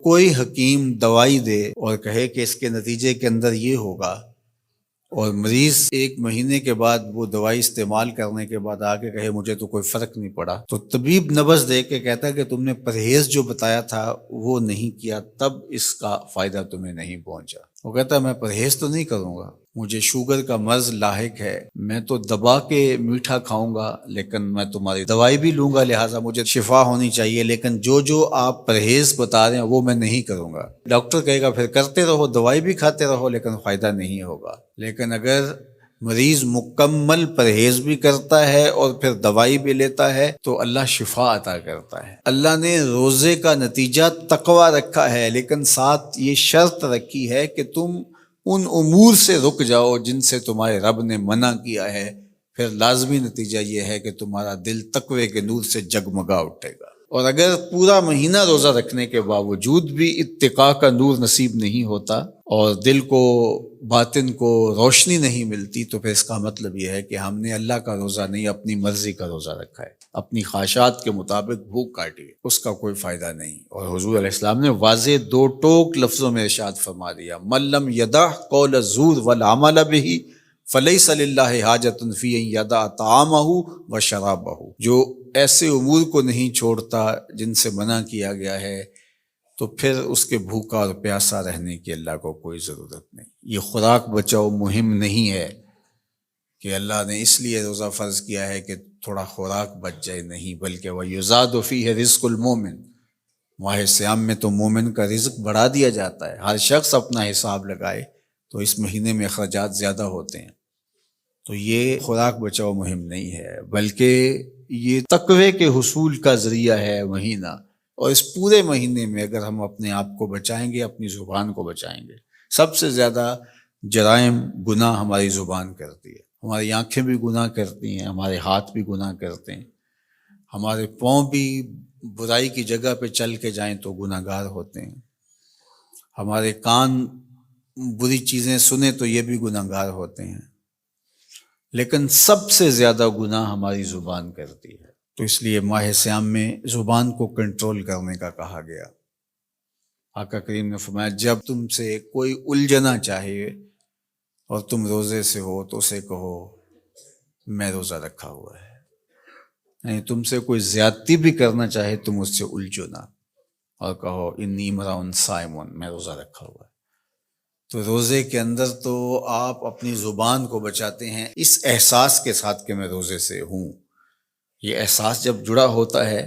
کوئی حکیم دوائی دے اور کہے کہ اس کے نتیجے کے اندر یہ ہوگا، اور مریض 1 مہینے کے بعد وہ دوائی استعمال کرنے کے بعد آ کے کہے مجھے تو کوئی فرق نہیں پڑا، تو طبیب نبض دے کے کہتا ہے کہ تم نے پرہیز جو بتایا تھا وہ نہیں کیا، تب اس کا فائدہ تمہیں نہیں پہنچا۔ وہ کہتا ہے میں پرہیز تو نہیں کروں گا، مجھے شوگر کا مرض لاحق ہے، میں تو دبا کے میٹھا کھاؤں گا، لیکن میں تمہاری دوائی بھی لوں گا، لہٰذا مجھے شفا ہونی چاہیے، لیکن جو آپ پرہیز بتا رہے ہیں وہ میں نہیں کروں گا۔ ڈاکٹر کہے گا پھر کرتے رہو، دوائی بھی کھاتے رہو، لیکن فائدہ نہیں ہوگا۔ لیکن اگر مریض مکمل پرہیز بھی کرتا ہے اور پھر دوائی بھی لیتا ہے تو اللہ شفا عطا کرتا ہے۔ اللہ نے روزے کا نتیجہ تقوی رکھا ہے، لیکن ساتھ یہ شرط رکھی ہے کہ تم ان امور سے رک جاؤ جن سے تمہارے رب نے منع کیا ہے، پھر لازمی نتیجہ یہ ہے کہ تمہارا دل تقوی کے نور سے جگمگا اٹھے گا۔ اور اگر پورا مہینہ روزہ رکھنے کے باوجود بھی اتقاء کا نور نصیب نہیں ہوتا اور دل کو باطن کو روشنی نہیں ملتی، تو پھر اس کا مطلب یہ ہے کہ ہم نے اللہ کا روزہ نہیں اپنی مرضی کا روزہ رکھا ہے، اپنی خواہشات کے مطابق بھوک کاٹی ہے، اس کا کوئی فائدہ نہیں۔ اور حضور علیہ السلام نے واضح 2 ٹوک لفظوں میں ارشاد فرما دیا، من لم یدع قول الزور والعمل به فلیس للہ حاجۃ فی ان یدع طعامہ وشرابہ، جو ایسے امور کو نہیں چھوڑتا جن سے منع کیا گیا ہے تو پھر اس کے بھوکا اور پیاسا رہنے کی اللہ کو کوئی ضرورت نہیں۔ یہ خوراک بچاؤ مہم نہیں ہے کہ اللہ نے اس لیے روزہ فرض کیا ہے کہ تھوڑا خوراک بچ جائے، نہیں، بلکہ وَيُزَادُ فِيهِ رِزْقُ الْمُؤْمِنِ، ماہ سیام میں تو مومن کا رزق بڑھا دیا جاتا ہے۔ ہر شخص اپنا حساب لگائے تو اس مہینے میں اخراجات زیادہ ہوتے ہیں، تو یہ خوراک بچاؤ مہم نہیں ہے، بلکہ یہ تقوی کے حصول کا ذریعہ ہے مہینہ۔ اور اس پورے مہینے میں اگر ہم اپنے آپ کو بچائیں گے، اپنی زبان کو بچائیں گے، سب سے زیادہ جرائم گناہ ہماری زبان کرتی ہے، ہماری آنکھیں بھی گناہ کرتی ہیں، ہمارے ہاتھ بھی گناہ کرتے ہیں، ہمارے پاؤں بھی برائی کی جگہ پہ چل کے جائیں تو گناہ گار ہوتے ہیں، ہمارے کان بری چیزیں سنیں تو یہ بھی گناہ گار ہوتے ہیں، لیکن سب سے زیادہ گناہ ہماری زبان کرتی ہے۔ تو اس لیے ماہ سیام میں زبان کو کنٹرول کرنے کا کہا گیا۔ آقا کریم نے فرمایا جب تم سے کوئی الجھنا چاہے اور تم روزے سے ہو تو اسے کہو میں روزہ رکھا ہوا ہے، یعنی تم سے کوئی زیادتی بھی کرنا چاہے تم اس سے الجھو نہ، اور کہو انی امرؤ صائم، میں روزہ رکھا ہوا ہے۔ تو روزے کے اندر تو آپ اپنی زبان کو بچاتے ہیں اس احساس کے ساتھ کہ میں روزے سے ہوں۔ یہ احساس جب جڑا ہوتا ہے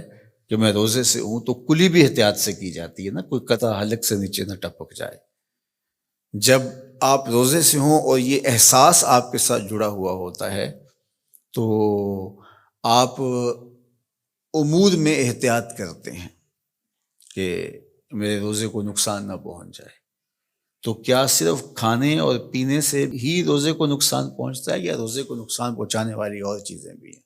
کہ میں روزے سے ہوں تو کلی بھی احتیاط سے کی جاتی ہے نا، کوئی قطع حلق سے نیچے نہ ٹپک جائے۔ جب آپ روزے سے ہوں اور یہ احساس آپ کے ساتھ جڑا ہوا ہوتا ہے تو آپ امور میں احتیاط کرتے ہیں کہ میرے روزے کو نقصان نہ پہنچ جائے۔ تو کیا صرف کھانے اور پینے سے ہی روزے کو نقصان پہنچتا ہے یا روزے کو نقصان پہنچانے والی اور چیزیں بھی ہیں؟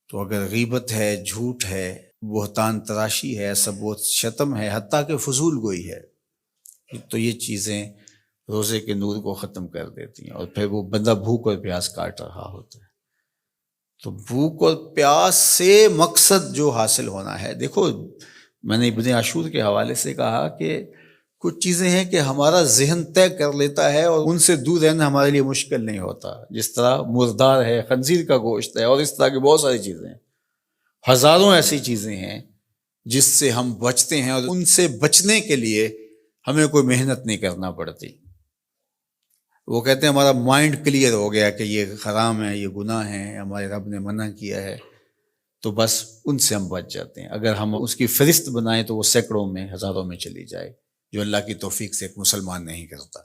تو اگر غیبت ہے، جھوٹ ہے، بہتان تراشی ہے، سب و شتم ہے، حتیٰ کہ فضول گوئی ہے، تو یہ چیزیں روزے کے نور کو ختم کر دیتی ہیں، اور پھر وہ بندہ بھوک اور پیاس کاٹ رہا ہوتا ہے۔ تو بھوک اور پیاس سے مقصد جو حاصل ہونا ہے، دیکھو میں نے ابن عاشور کے حوالے سے کہا کہ کچھ چیزیں ہیں کہ ہمارا ذہن طے کر لیتا ہے اور ان سے دور رہنا ہمارے لیے مشکل نہیں ہوتا، جس طرح مردار ہے، خنزیر کا گوشت ہے، اور اس طرح کی بہت ساری چیزیں ہیں، ہزاروں ایسی چیزیں ہیں جس سے ہم بچتے ہیں، اور ان سے بچنے کے لیے ہمیں کوئی محنت نہیں کرنا پڑتی۔ وہ کہتے ہیں ہمارا مائنڈ کلیئر ہو گیا کہ یہ حرام ہے، یہ گناہ ہے، ہمارے رب نے منع کیا ہے، تو بس ان سے ہم بچ جاتے ہیں۔ اگر ہم اس کی فہرست بنائیں تو وہ سینکڑوں میں، ہزاروں میں چلی جائے، جو اللہ کی توفیق سے ایک مسلمان نہیں کرتا۔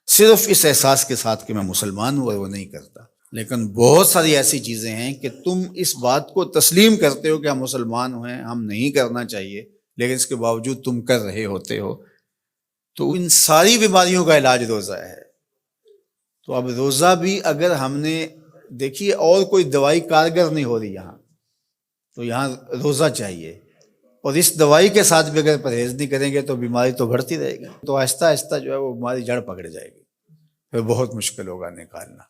صرف اس احساس کے ساتھ کہ میں مسلمان ہوں، اور وہ نہیں کرتا۔ لیکن بہت ساری ایسی چیزیں ہیں کہ تم اس بات کو تسلیم کرتے ہو کہ ہم مسلمان ہیں، ہم نہیں کرنا چاہیے، لیکن اس کے باوجود تم کر رہے ہوتے ہو، تو ان ساری بیماریوں کا علاج روزہ ہے۔ تو اب روزہ بھی اگر ہم نے دیکھیے اور کوئی دوائی کارگر نہیں ہو رہی یہاں، تو یہاں روزہ چاہیے، اور اس دوائی کے ساتھ بھی اگر پرہیز نہیں کریں گے تو بیماری تو بڑھتی رہے گی، تو آہستہ آہستہ جو ہے وہ بیماری جڑ پکڑ جائے گی، پھر بہت مشکل ہوگا نکالنا۔